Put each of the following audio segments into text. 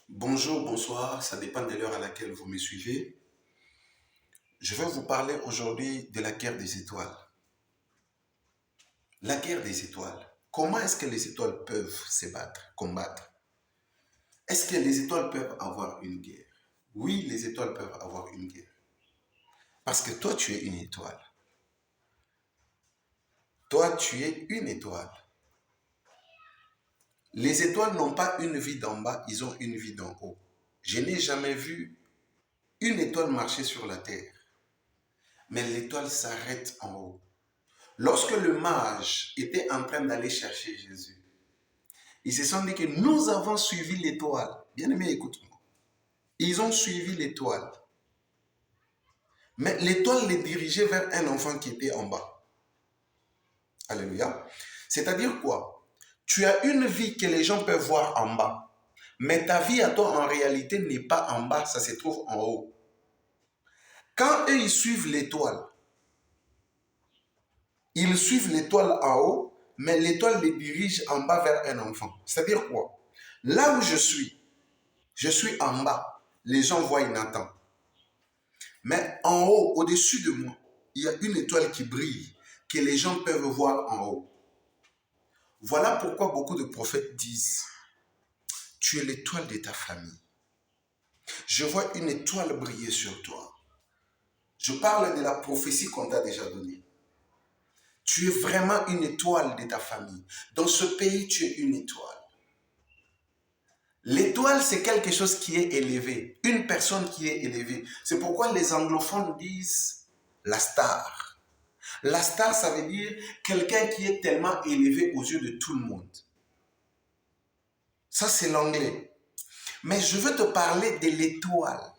Bonjour, bonsoir, ça dépend de l'heure à laquelle vous me suivez. Je vais vous parler aujourd'hui de la guerre des étoiles. La guerre des étoiles. Comment est-ce que les étoiles peuvent se battre, combattre? Est-ce que les étoiles peuvent avoir une guerre? Oui, les étoiles peuvent avoir une guerre. Parce que toi, tu es une étoile. Toi, tu es une étoile. Les étoiles n'ont pas une vie d'en bas, ils ont une vie d'en haut. Je n'ai jamais vu une étoile marcher sur la terre, mais l'étoile s'arrête en haut. Lorsque le mage était en train d'aller chercher Jésus, ils se sont dit que nous avons suivi l'étoile. Bien-aimé, écoute-moi. Ils ont suivi l'étoile. Mais l'étoile les dirigeait vers un enfant qui était en bas. Alléluia. C'est-à-dire quoi? Tu as une vie que les gens peuvent voir en bas. Mais ta vie à toi, en réalité, n'est pas en bas, ça se trouve en haut. Quand eux, ils suivent l'étoile en haut, mais l'étoile les dirige en bas vers un enfant. C'est-à-dire quoi? Là où je suis en bas. Les gens voient Nathan. Mais en haut, au-dessus de moi, il y a une étoile qui brille, que les gens peuvent voir en haut. Voilà pourquoi beaucoup de prophètes disent, tu es l'étoile de ta famille. Je vois une étoile briller sur toi. Je parle de la prophétie qu'on t'a déjà donnée. Tu es vraiment une étoile de ta famille. Dans ce pays, tu es une étoile. L'étoile, c'est quelque chose qui est élevé. Une personne qui est élevée. C'est pourquoi les anglophones disent la star. La star, ça veut dire quelqu'un qui est tellement élevé aux yeux de tout le monde. Ça, c'est l'anglais. Mais je veux te parler de l'étoile.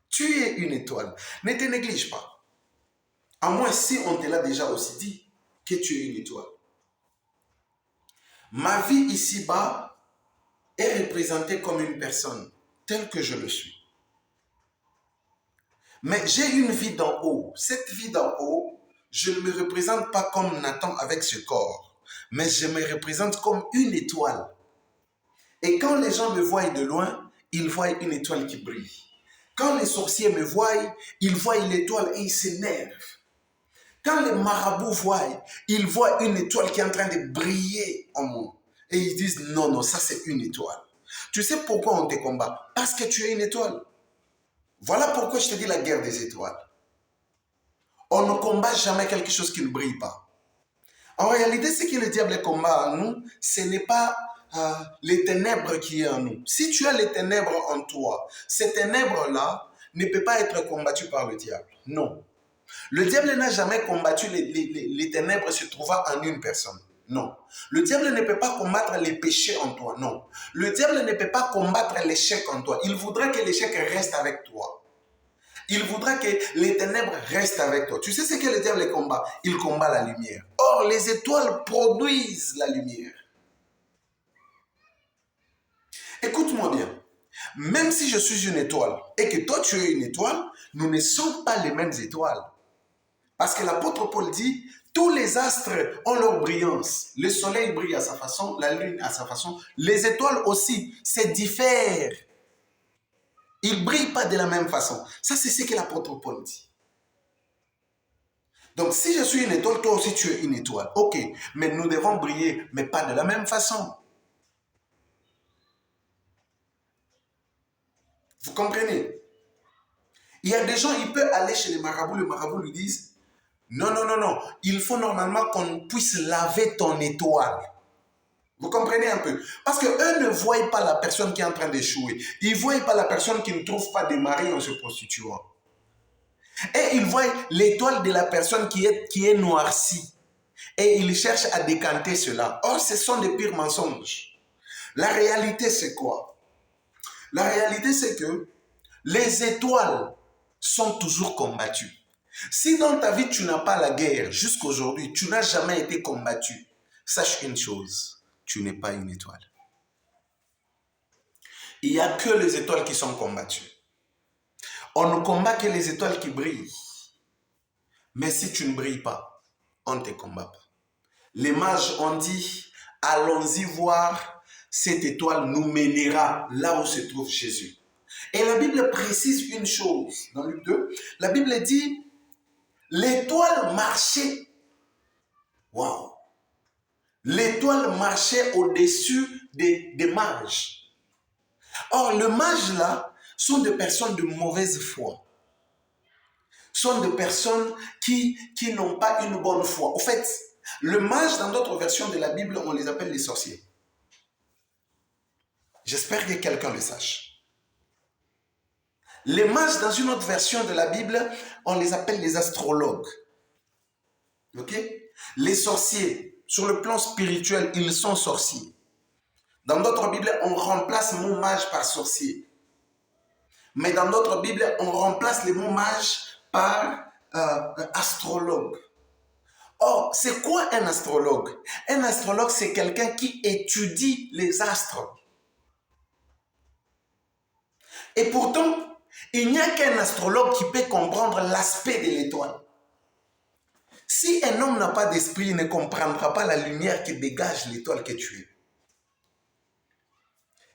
Tu es une étoile. Ne te néglige pas. À moins si on te l'a déjà aussi dit que tu es une étoile. Ma vie ici-bas est représentée comme une personne telle que je le suis. Mais j'ai une vie d'en haut. Cette vie d'en haut, je ne me représente pas comme Nathan avec ce corps, mais je me représente comme une étoile. Et quand les gens me voient de loin, ils voient une étoile qui brille. Quand les sorciers me voient, ils voient l'étoile et ils s'énervent. Quand les marabouts voient, ils voient une étoile qui est en train de briller en moi. Et ils disent, non, non, ça c'est une étoile. Tu sais pourquoi on te combat? Parce que tu es une étoile. Voilà pourquoi je te dis la guerre des étoiles. On ne combat jamais quelque chose qui ne brille pas. En réalité, ce que le diable combat en nous, ce n'est pas les ténèbres qui est en nous. Si tu as les ténèbres en toi, ces ténèbres-là ne peuvent pas être combattues par le diable. Non. Le diable n'a jamais combattu les ténèbres se trouvant en une personne. Non. Le diable ne peut pas combattre les péchés en toi. Non. Le diable ne peut pas combattre l'échec en toi. Il voudrait que l'échec reste avec toi. Il voudra que les ténèbres restent avec toi. Tu sais ce que le diable combat? Il combat la lumière. Or, les étoiles produisent la lumière. Écoute-moi bien. Même si je suis une étoile et que toi tu es une étoile, nous ne sommes pas les mêmes étoiles. Parce que l'apôtre Paul dit, tous les astres ont leur brillance. Le soleil brille à sa façon, la lune à sa façon. Les étoiles aussi, c'est diffère. Ils ne brillent pas de la même façon. Ça, c'est ce que l'apôtre Paul dit. Donc, si je suis une étoile, toi aussi tu es une étoile. Ok, mais nous devons briller, mais pas de la même façon. Vous comprenez? Il y a des gens, ils peuvent aller chez les marabouts lui disent, non, non, non, non, il faut normalement qu'on puisse laver ton étoile. Vous comprenez un peu? Parce qu'eux ne voient pas la personne qui est en train d'échouer. Ils ne voient pas la personne qui ne trouve pas de mari en se prostituant. Et ils voient l'étoile de la personne qui est noircie. Et ils cherchent à décanter cela. Or, ce sont des pires mensonges. La réalité, c'est quoi? La réalité, c'est que les étoiles sont toujours combattues. Si dans ta vie, tu n'as pas la guerre, jusqu'aujourd'hui, tu n'as jamais été combattu, sache une chose, tu n'es pas une étoile. Il n'y a que les étoiles qui sont combattues. On ne combat que les étoiles qui brillent. Mais si tu ne brilles pas, on ne te combat pas. Les mages ont dit, allons-y voir cette étoile nous mènera là où se trouve Jésus. Et la Bible précise une chose dans Luc 2. La Bible dit, l'étoile marchait. Waouh! L'étoile marchait au-dessus des mages. Or, les mages là sont des personnes de mauvaise foi. Sont des personnes qui n'ont pas une bonne foi. En fait, le mage, dans d'autres versions de la Bible, on les appelle les sorciers. J'espère que quelqu'un le sache. Les mages, dans une autre version de la Bible, on les appelle les astrologues. Ok? Les sorciers, sur le plan spirituel, ils sont sorciers. Dans d'autres Bibles, on remplace le mot mage par sorcier. Mais dans d'autres Bibles, on remplace le mot mage par astrologue. Or, c'est quoi un astrologue? Un astrologue, c'est quelqu'un qui étudie les astres. Et pourtant, il n'y a qu'un astrologue qui peut comprendre l'aspect de l'étoile. Si un homme n'a pas d'esprit, il ne comprendra pas la lumière qui dégage l'étoile que tu es.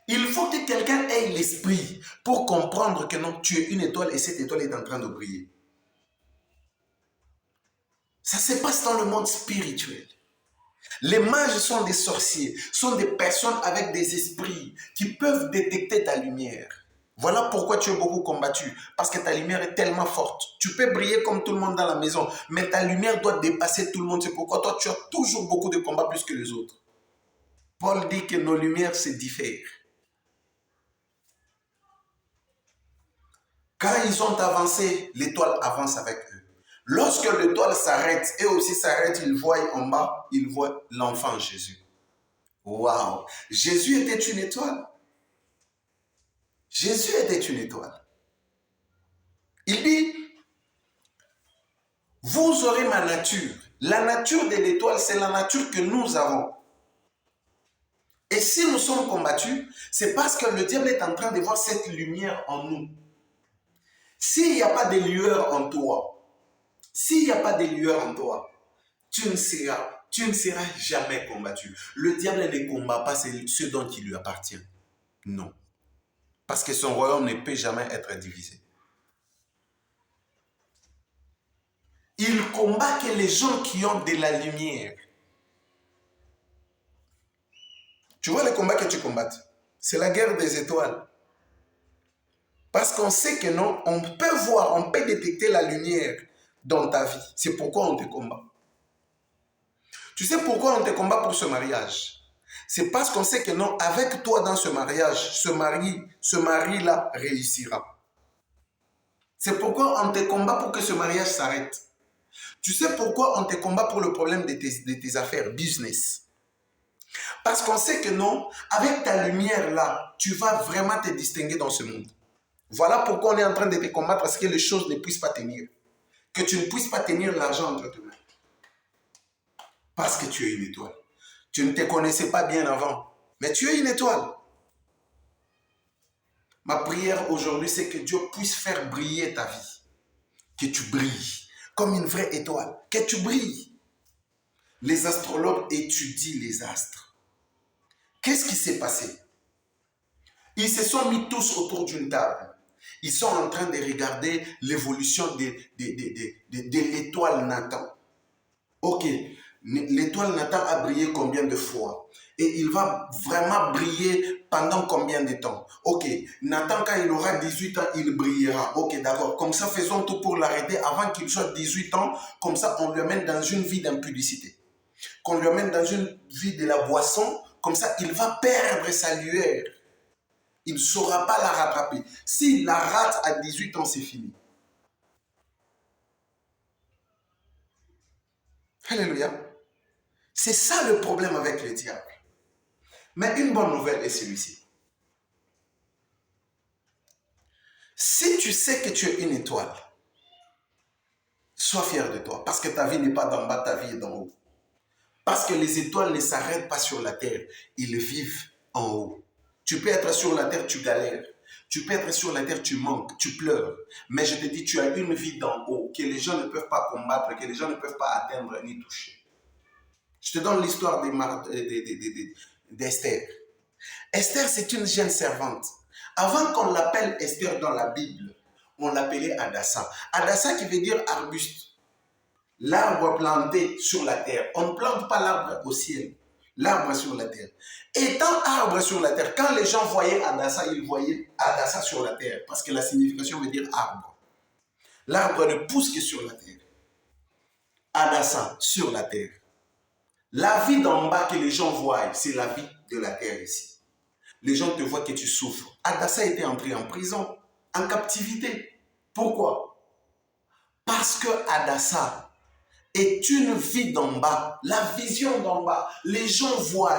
Il faut que quelqu'un ait l'esprit pour comprendre que non, tu es une étoile et cette étoile est en train de briller. Ça se passe dans le monde spirituel. Les mages sont des sorciers, sont des personnes avec des esprits qui peuvent détecter ta lumière. Voilà pourquoi tu es beaucoup combattu, parce que ta lumière est tellement forte. Tu peux briller comme tout le monde dans la maison, mais ta lumière doit dépasser tout le monde. C'est pourquoi toi, tu as toujours beaucoup de combats plus que les autres. Paul dit que nos lumières se diffèrent. Quand ils ont avancé, l'étoile avance avec eux. Lorsque l'étoile s'arrête, eux aussi s'arrêtent, ils voient en bas, ils voient l'enfant Jésus. Waouh! Jésus était une étoile. Jésus était une étoile. Il dit, vous aurez ma nature. La nature de l'étoile, c'est la nature que nous avons. Et si nous sommes combattus, c'est parce que le diable est en train de voir cette lumière en nous. S'il n'y a pas de lueur en toi, s'il n'y a pas de lueur en toi, tu ne seras jamais combattu. Le diable ne combat pas ce dont il lui appartient. Non. Parce que son royaume ne peut jamais être divisé. Il combat que les gens qui ont de la lumière. Tu vois le combat que tu combattes? C'est la guerre des étoiles. Parce qu'on sait que non, on peut voir, on peut détecter la lumière dans ta vie. C'est pourquoi on te combat. Tu sais pourquoi on te combat pour ce mariage? C'est parce qu'on sait que non, avec toi dans ce mariage, ce mari-là réussira. C'est pourquoi on te combat pour que ce mariage s'arrête. Tu sais pourquoi on te combat pour le problème de tes affaires, business? Parce qu'on sait que non, avec ta lumière là, tu vas vraiment te distinguer dans ce monde. Voilà pourquoi on est en train de te combattre, parce que les choses ne puissent pas tenir. Que tu ne puisses pas tenir l'argent entre tes mains. Parce que tu es une étoile. Tu ne te connaissais pas bien avant, mais tu es une étoile. Ma prière aujourd'hui, c'est que Dieu puisse faire briller ta vie. Que tu brilles comme une vraie étoile. Que tu brilles. Les astrologues étudient les astres. Qu'est-ce qui s'est passé? Ils se sont mis tous autour d'une table. Ils sont en train de regarder l'évolution de l'étoile Nathan. Ok, l'étoile Nathan a brillé combien de fois? Et il va vraiment briller pendant combien de temps? Ok, Nathan, quand il aura 18 ans, il brillera. Ok, d'accord. Comme ça, faisons tout pour l'arrêter avant qu'il soit 18 ans. Comme ça, on lui amène dans une vie d'impudicité. Qu'on lui amène dans une vie de la boisson. Comme ça, il va perdre sa lueur. Il ne saura pas la rattraper. S'il la rate à 18 ans, c'est fini. Alléluia. C'est ça le problème avec le diable. Mais une bonne nouvelle est celui-ci. Si tu sais que tu es une étoile, sois fier de toi. Parce que ta vie n'est pas d'en bas, ta vie est d'en haut. Parce que les étoiles ne s'arrêtent pas sur la terre. Ils vivent en haut. Tu peux être sur la terre, tu galères. Tu peux être sur la terre, tu manques, tu pleures. Mais je te dis, tu as une vie d'en haut que les gens ne peuvent pas combattre, que les gens ne peuvent pas atteindre ni toucher. Je te donne l'histoire d'Esther. Esther, c'est une jeune servante. Avant qu'on l'appelle Esther dans la Bible, on l'appelait Hadassa. Hadassa qui veut dire arbuste. L'arbre planté sur la terre. On ne plante pas l'arbre au ciel. L'arbre sur la terre. Étant arbre sur la terre, quand les gens voyaient Hadassa, ils voyaient Hadassa sur la terre. Parce que la signification veut dire arbre. L'arbre ne pousse que sur la terre. Hadassa, sur la terre. La vie d'en bas que les gens voient, c'est la vie de la terre ici. Les gens te voient que tu souffres. Hadassa était entré en prison, en captivité. Pourquoi? Parce que Hadassa est une vie d'en bas, la vision d'en bas. Les gens voient